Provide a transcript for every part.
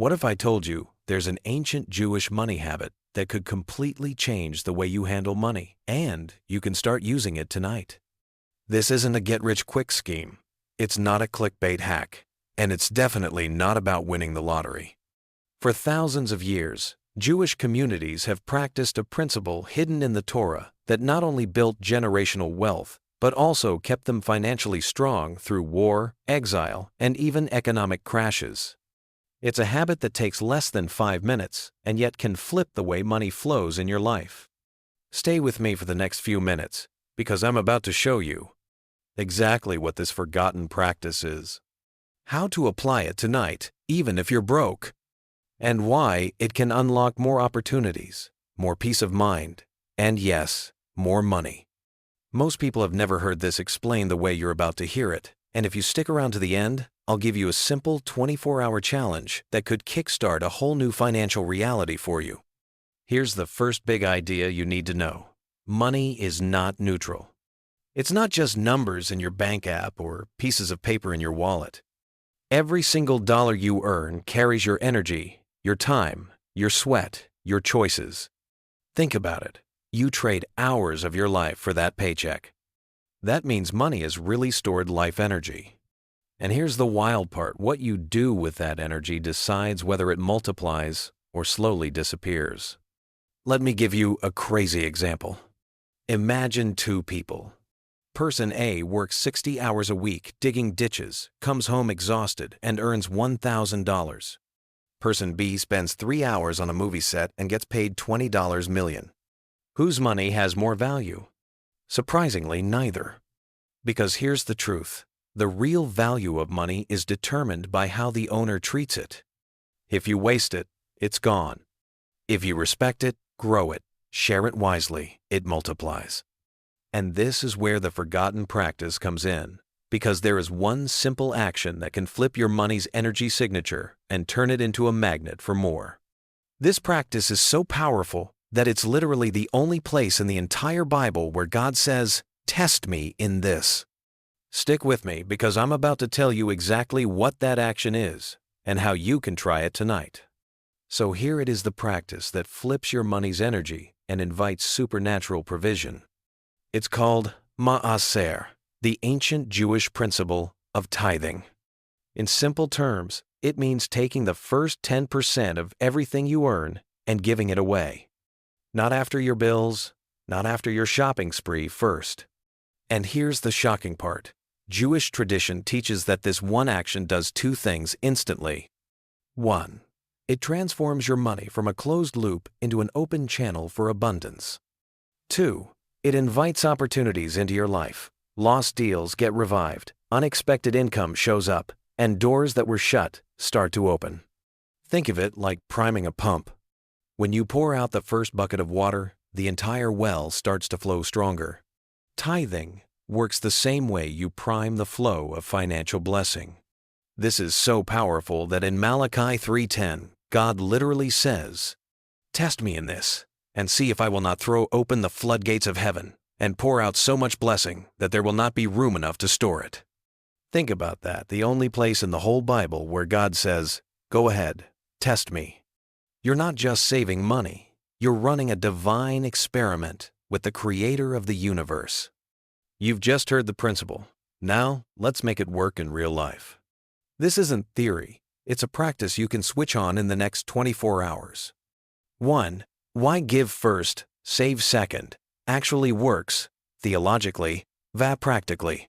What if I told you there's an ancient Jewish money habit that could completely change the way you handle money, and you can start using it tonight? This isn't a get-rich-quick scheme. It's not a clickbait hack, and it's definitely not about winning the lottery. For thousands of years, Jewish communities have practiced a principle hidden in the Torah that not only built generational wealth, but also kept them financially strong through war, exile, and even economic crashes. It's a habit that takes less than 5 minutes and yet can flip the way money flows in your life. Stay with me for the next few minutes, because I'm about to show you exactly what this forgotten practice is, how to apply it tonight, even if you're broke, and why it can unlock more opportunities, more peace of mind, and yes, more money. Most people have never heard this explained the way you're about to hear it, and if you stick around to the end, I'll give you a simple 24-hour challenge that could kickstart a whole new financial reality for you. Here's the first big idea you need to know. Money is not neutral. It's not just numbers in your bank app or pieces of paper in your wallet. Every single dollar you earn carries your energy, your time, your sweat, your choices. Think about it. You trade hours of your life for that paycheck. That means money is really stored life energy. And here's the wild part. What you do with that energy decides whether it multiplies or slowly disappears. Let me give you a crazy example. Imagine two people. Person A works 60 hours a week digging ditches, comes home exhausted, and earns $1,000. Person B spends 3 hours on a movie set and gets paid $20 million. Whose money has more value? Surprisingly, neither. Because here's the truth. The real value of money is determined by how the owner treats it. If you waste it, it's gone. If you respect it, grow it, share it wisely, it multiplies. And this is where the forgotten practice comes in, because there is one simple action that can flip your money's energy signature and turn it into a magnet for more. This practice is so powerful that it's literally the only place in the entire Bible where God says, "Test me in this." Stick with me because I'm about to tell you exactly what that action is and how you can try it tonight. So here it is, the practice that flips your money's energy and invites supernatural provision. It's called Ma'aser, the ancient Jewish principle of tithing. In simple terms, it means taking the first 10% of everything you earn and giving it away. Not after your bills, not after your shopping spree first. And here's the shocking part. Jewish tradition teaches that this one action does two things instantly. 1. It transforms your money from a closed loop into an open channel for abundance. 2. It invites opportunities into your life. Lost deals get revived, unexpected income shows up, and doors that were shut start to open. Think of it like priming a pump. When you pour out the first bucket of water, the entire well starts to flow stronger. Tithing works the same way you prime the flow of financial blessing. This is so powerful that in Malachi 3:10, God literally says, "Test me in this, and see if I will not throw open the floodgates of heaven and pour out so much blessing that there will not be room enough to store it." Think about that, the only place in the whole Bible where God says, "Go ahead, test me." You're not just saving money, you're running a divine experiment with the Creator of the universe. You've just heard the principle. Now, let's make it work in real life. This isn't theory, it's a practice you can switch on in the next 24 hours. 1. Why give first, save second actually works, theologically, practically.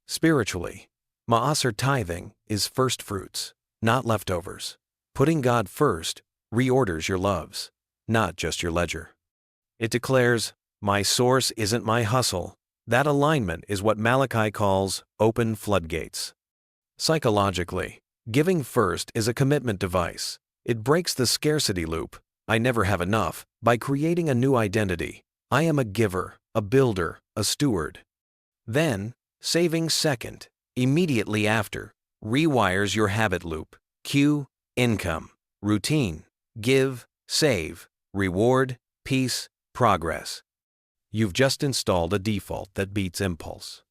Spiritually, Ma'aser tithing is first fruits, not leftovers. Putting God first reorders your loves, not just your ledger. It declares, "My source isn't my hustle." That alignment is what Malachi calls open floodgates. Psychologically, giving first is a commitment device. It breaks the scarcity loop, "I never have enough," by creating a new identity. I am a giver, a builder, a steward. Then, saving second, immediately after, rewires your habit loop. Cue, income, routine, give, save, reward, peace, progress. You've just installed a default that beats impulse.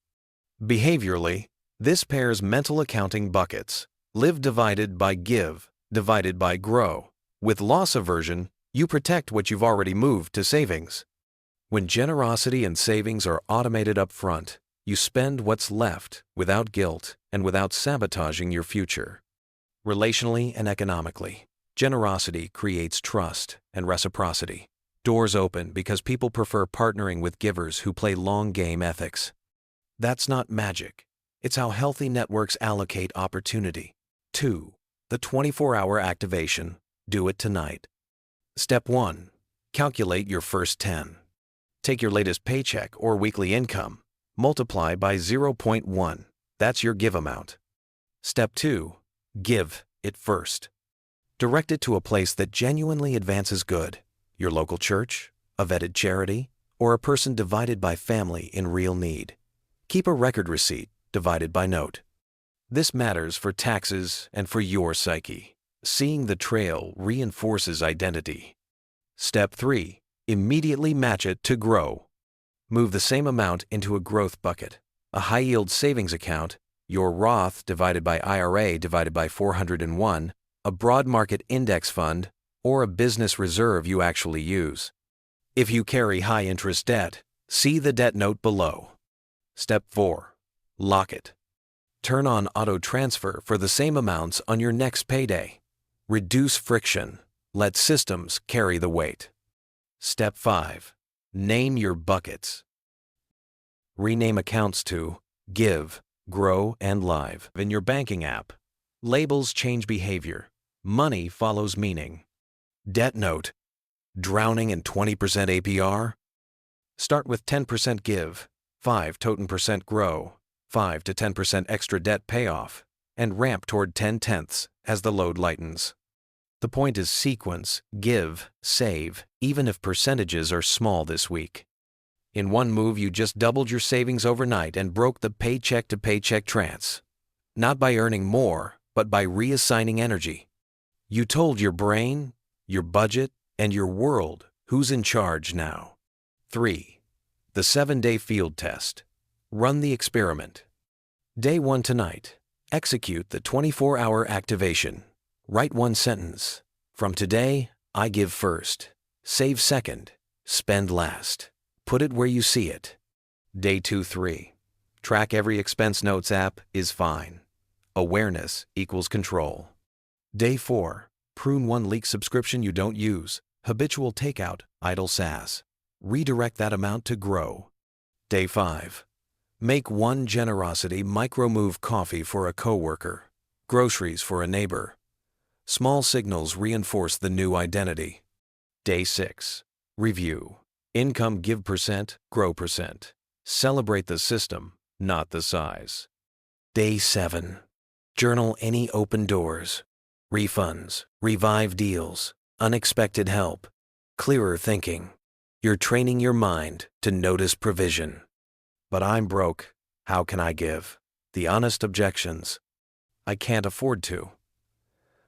Behaviorally, this pairs mental accounting buckets. Live divided by give, divided by grow. With loss aversion, you protect what you've already moved to savings. When generosity and savings are automated up front, you spend what's left without guilt and without sabotaging your future. Relationally and economically, generosity creates trust and reciprocity. Doors open because people prefer partnering with givers who play long-game ethics. That's not magic. It's how healthy networks allocate opportunity. 2. The 24-hour activation. Do it tonight. Step 1. Calculate your first 10. Take your latest paycheck or weekly income. Multiply by 0.1. That's your give amount. Step 2. Give it first. Direct it to a place that genuinely advances good. Your local church, a vetted charity, or a person divided by family in real need. Keep a record receipt divided by note. This matters for taxes and for your psyche. Seeing the trail reinforces identity. Step 3. Immediately match it to grow. Move the same amount into a growth bucket, a high-yield savings account, your Roth divided by IRA divided by 401, a broad market index fund, or a business reserve you actually use. If you carry high-interest debt, see the debt note below. Step 4. Lock it. Turn on auto transfer for the same amounts on your next payday. Reduce friction. Let systems carry the weight. Step 5. Name your buckets. Rename accounts to Give, Grow, and Live in your banking app. Labels change behavior. Money follows meaning. Debt note. Drowning in 20% APR? Start with 10% give, 5% grow, 5 to 10% extra debt payoff, and ramp toward 10/10ths as the load lightens. The point is sequence, give, save, even if percentages are small this week. In one move, you just doubled your savings overnight and broke the paycheck-to-paycheck trance. Not by earning more, but by reassigning energy. You told your brain, your budget, and your world who's in charge now. 3. The 7-day field test. Run the experiment. Day 1 tonight. Execute the 24-hour activation. Write one sentence. From today, I give first. Save second. Spend last. Put it where you see it. Day 2-3. Track every expense notes app is fine. Awareness equals control. Day 4. Prune one leak subscription you don't use. Habitual takeout, idle SaaS. Redirect that amount to grow. Day 5. Make one generosity micro-move coffee for a coworker. Groceries for a neighbor. Small signals reinforce the new identity. Day 6. Review. Income give %, grow %. Celebrate the system, not the size. Day 7. Journal any open doors. Refunds, revive deals, unexpected help, clearer thinking. You're training your mind to notice provision. But I'm broke. How can I give? The honest objections. I can't afford to.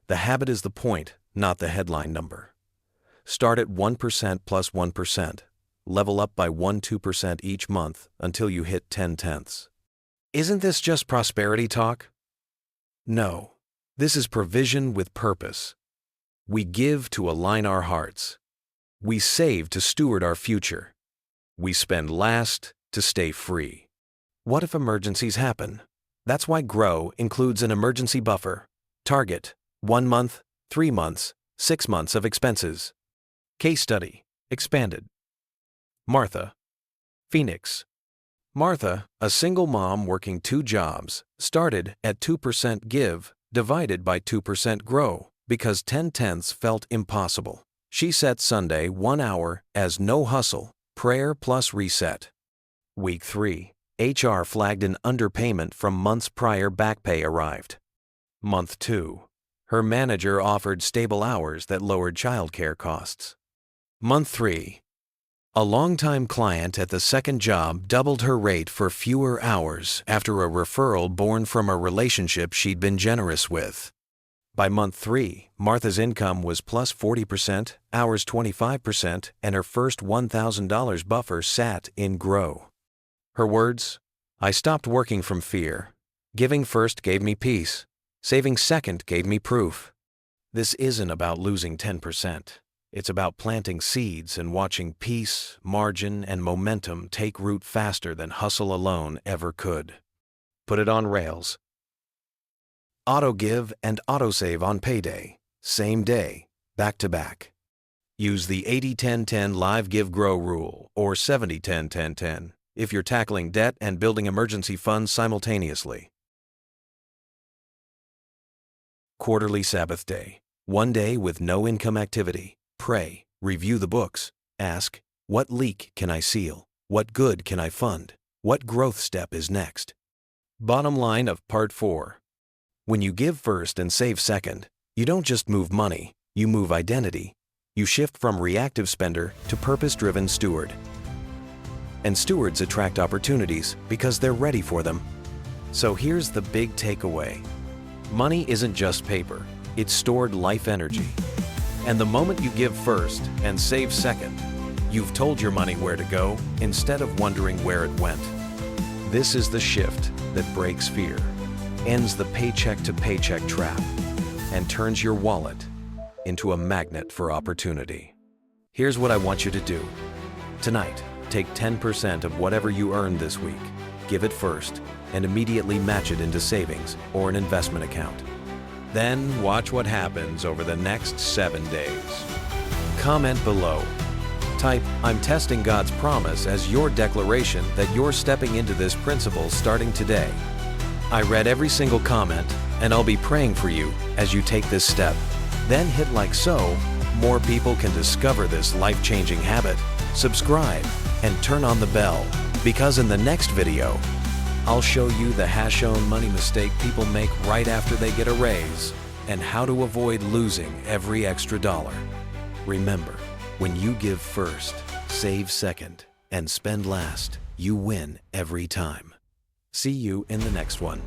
The habit is the point, not the headline number. Start at 1% plus 1%. Level up by 1-2% each month until you hit 10/10ths. Isn't this just prosperity talk? No. This is provision with purpose. We give to align our hearts. We save to steward our future. We spend last to stay free. What if emergencies happen? That's why GROW includes an emergency buffer. Target: 1 month, 3 months, 6 months of expenses. Case study. Expanded. Martha. Phoenix. Martha, a single mom working 2 jobs, started at 2% give divided by 2% grow because 10/10ths felt impossible. She set Sunday 1 hour as no hustle, prayer plus reset. Week 3. HR flagged an underpayment from months prior. Back pay arrived. Month 2. Her manager offered stable hours that lowered childcare costs. Month 3. A longtime client at the second job doubled her rate for fewer hours after a referral born from a relationship she'd been generous with. By month 3, Martha's income was plus 40%, hours 25%, and her first $1,000 buffer sat in GROW. Her words: I stopped working from fear. Giving first gave me peace. Saving second gave me proof. This isn't about losing 10%. It's about planting seeds and watching peace, margin, and momentum take root faster than hustle alone ever could. Put it on rails. Auto-give and auto-save on payday. Same day, back to back. Use the 80-10-10 Live Give Grow rule, or 70-10-10-10, if you're tackling debt and building emergency funds simultaneously. Quarterly Sabbath Day. One day with no income activity. Pray, review the books, ask, what leak can I seal? What good can I fund? What growth step is next? Bottom line of Part 4. When you give first and save second, you don't just move money, you move identity. You shift from reactive spender to purpose-driven steward. And stewards attract opportunities because they're ready for them. So here's the big takeaway. Money isn't just paper, it's stored life energy. And the moment you give first and save second, you've told your money where to go instead of wondering where it went. This is the shift that breaks fear, ends the paycheck-to-paycheck trap, and turns your wallet into a magnet for opportunity. Here's what I want you to do. Tonight, take 10% of whatever you earned this week, give it first, and immediately match it into savings or an investment account. Then watch what happens over the next 7 days. Comment below. Type, "I'm testing God's promise" as your declaration that you're stepping into this principle starting today. I read every single comment, and I'll be praying for you as you take this step. Then hit like so, more people can discover this life-changing habit. Subscribe and turn on the bell, because in the next video, I'll show you the hash-own money mistake people make right after they get a raise and how to avoid losing every extra dollar. Remember, when you give first, save second, and spend last, you win every time. See you in the next one.